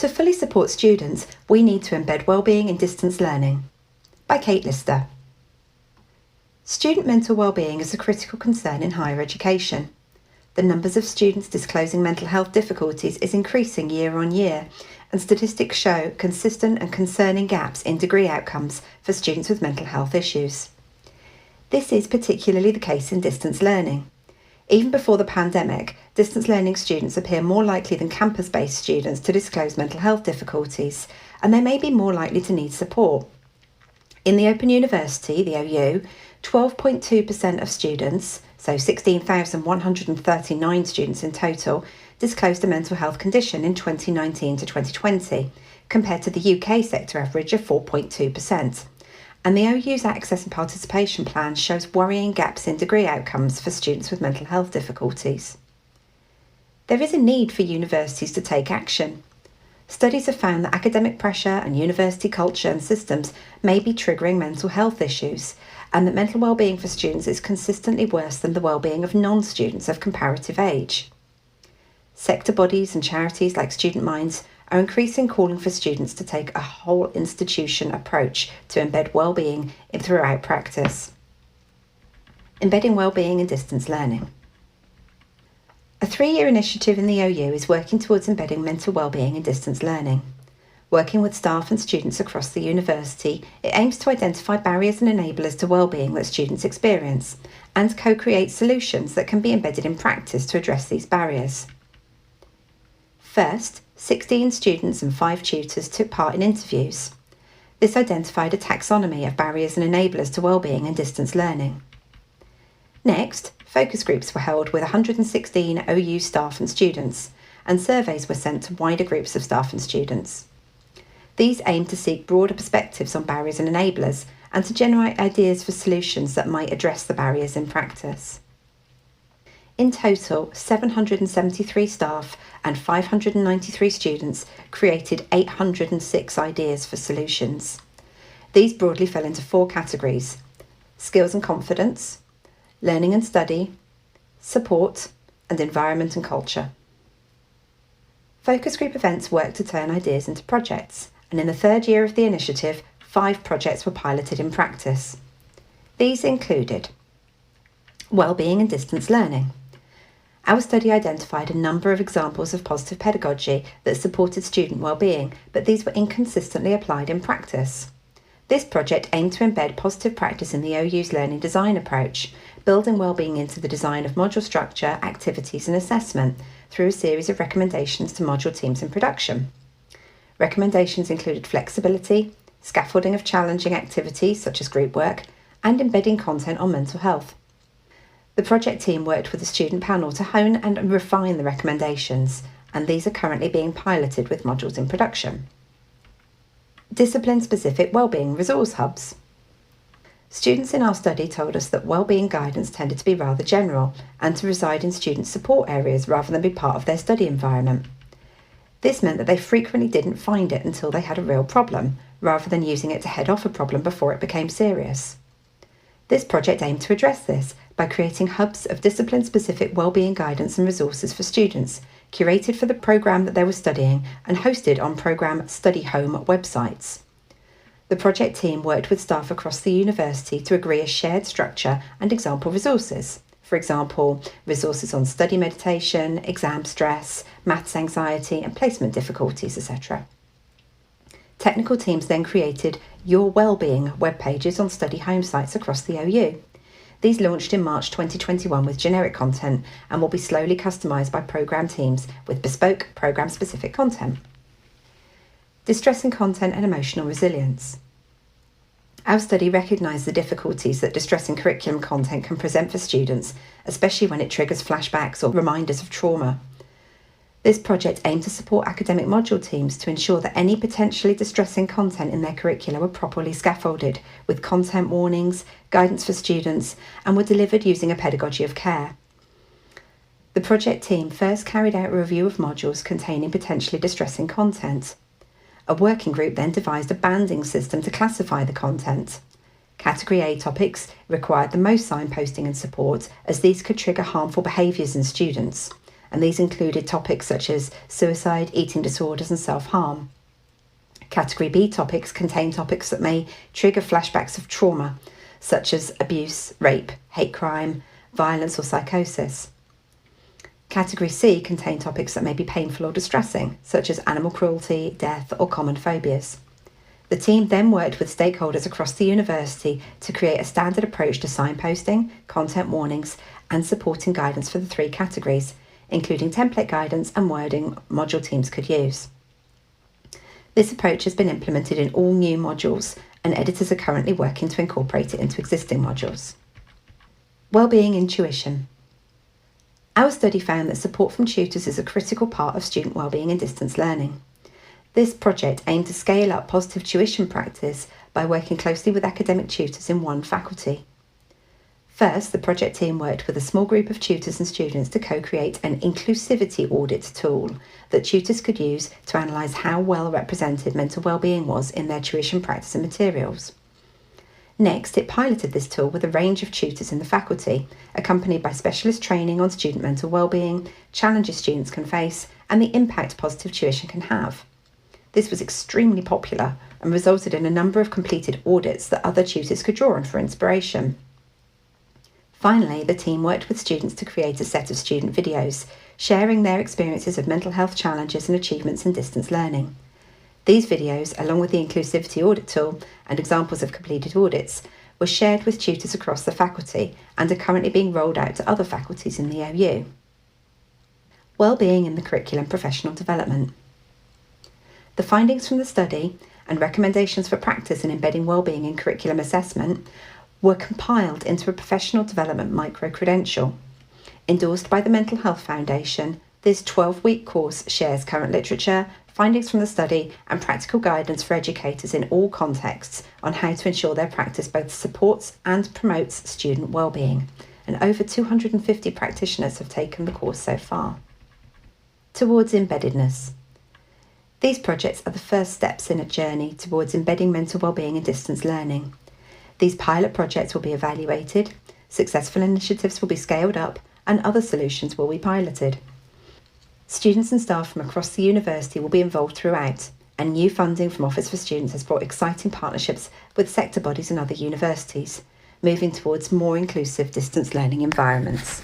To fully support students, we need to embed wellbeing in distance learning. By Kate Lister. Student mental wellbeing is a critical concern in higher education. The numbers of students disclosing mental health difficulties is increasing year on year, and statistics show consistent and concerning gaps in degree outcomes for students with mental health issues. This is particularly the case in distance learning. Even before the pandemic, distance learning students appear more likely than campus-based students to disclose mental health difficulties, and they may be more likely to need support. In the Open University, the OU, 12.2% of students, so 16,139 students in total, disclosed a mental health condition in 2019 to 2020, compared to the UK sector average of 4.2%. And the OU's Access and Participation Plan shows worrying gaps in degree outcomes for students with mental health difficulties. There is a need for universities to take action. Studies have found that academic pressure and university culture and systems may be triggering mental health issues, and that mental wellbeing for students is consistently worse than the wellbeing of non-students of comparative age. Sector bodies and charities like Student Minds are increasingly calling for students to take a whole institution approach to embed wellbeing throughout practice. Embedding wellbeing in distance learning. A 3-year initiative in the OU is working towards embedding mental wellbeing in distance learning. Working with staff and students across the university, it aims to identify barriers and enablers to wellbeing that students experience and co-create solutions that can be embedded in practice to address these barriers. First, 16 students and 5 tutors took part in interviews. This identified a taxonomy of barriers and enablers to wellbeing and distance learning. Next, focus groups were held with 116 OU staff and students, and surveys were sent to wider groups of staff and students. These aimed to seek broader perspectives on barriers and enablers and to generate ideas for solutions that might address the barriers in practice. In total, 773 staff and 593 students created 806 ideas for solutions. These broadly fell into 4 categories: skills and confidence, learning and study, support, and environment and culture. Focus group events work to turn ideas into projects, and in the 3rd year of the initiative, 5 projects were piloted in practice. These included wellbeing and distance learning. Our study identified a number of examples of positive pedagogy that supported student wellbeing, but these were inconsistently applied in practice. This project aimed to embed positive practice in the OU's learning design approach, building wellbeing into the design of module structure, activities and assessment through a series of recommendations to module teams in production. Recommendations included flexibility, scaffolding of challenging activities such as group work, and embedding content on mental health. The project team worked with the student panel to hone and refine the recommendations, and these are currently being piloted with modules in production. Discipline-specific wellbeing resource hubs. Students in our study told us that wellbeing guidance tended to be rather general and to reside in student support areas rather than be part of their study environment. This meant that they frequently didn't find it until they had a real problem, rather than using it to head off a problem before it became serious. This project aimed to address this by creating hubs of discipline-specific wellbeing guidance and resources for students, curated for the programme that they were studying and hosted on programme study home websites. The project team worked with staff across the university to agree a shared structure and example resources. For example, resources on study meditation, exam stress, maths anxiety and placement difficulties, etc. Technical teams then created Your Wellbeing web pages on study home sites across the OU. These launched in March 2021 with generic content and will be slowly customised by programme teams with bespoke programme-specific content. Distressing content and emotional resilience. Our study recognised the difficulties that distressing curriculum content can present for students, especially when it triggers flashbacks or reminders of trauma. This project aimed to support academic module teams to ensure that any potentially distressing content in their curricula were properly scaffolded, with content warnings, guidance for students, and were delivered using a pedagogy of care. The project team first carried out a review of modules containing potentially distressing content. A working group then devised a banding system to classify the content. Category A topics required the most signposting and support, as these could trigger harmful behaviours in students, and these included topics such as suicide, eating disorders and self-harm. Category B topics contain topics that may trigger flashbacks of trauma, such as abuse, rape, hate crime, violence or psychosis. Category C contain topics that may be painful or distressing, such as animal cruelty, death or common phobias. The team then worked with stakeholders across the university to create a standard approach to signposting, content warnings and supporting guidance for the three categories, including template guidance and wording module teams could use. This approach has been implemented in all new modules, and editors are currently working to incorporate it into existing modules. WellBeing Intuition. Our study found that support from tutors is a critical part of student wellbeing in distance learning. This project aimed to scale up positive tuition practice by working closely with academic tutors in one faculty. First, the project team worked with a small group of tutors and students to co-create an inclusivity audit tool that tutors could use to analyse how well represented mental wellbeing was in their tuition practice and materials. Next, it piloted this tool with a range of tutors in the faculty, accompanied by specialist training on student mental wellbeing, challenges students can face, and the impact positive tuition can have. This was extremely popular and resulted in a number of completed audits that other tutors could draw on for inspiration. Finally, the team worked with students to create a set of student videos, sharing their experiences of mental health challenges and achievements in distance learning. These videos, along with the inclusivity audit tool and examples of completed audits, were shared with tutors across the faculty and are currently being rolled out to other faculties in the OU. Wellbeing in the curriculum professional development. The findings from the study and recommendations for practice in embedding wellbeing in curriculum assessment were compiled into a professional development micro-credential. Endorsed by the Mental Health Foundation, this 12-week course shares current literature, findings from the study and practical guidance for educators in all contexts on how to ensure their practice both supports and promotes student wellbeing, and over 250 practitioners have taken the course so far. Towards embeddedness. These projects are the first steps in a journey towards embedding mental wellbeing in distance learning. These pilot projects will be evaluated, successful initiatives will be scaled up, and other solutions will be piloted. Students and staff from across the university will be involved throughout, and new funding from Office for Students has brought exciting partnerships with sector bodies and other universities, moving towards more inclusive distance learning environments.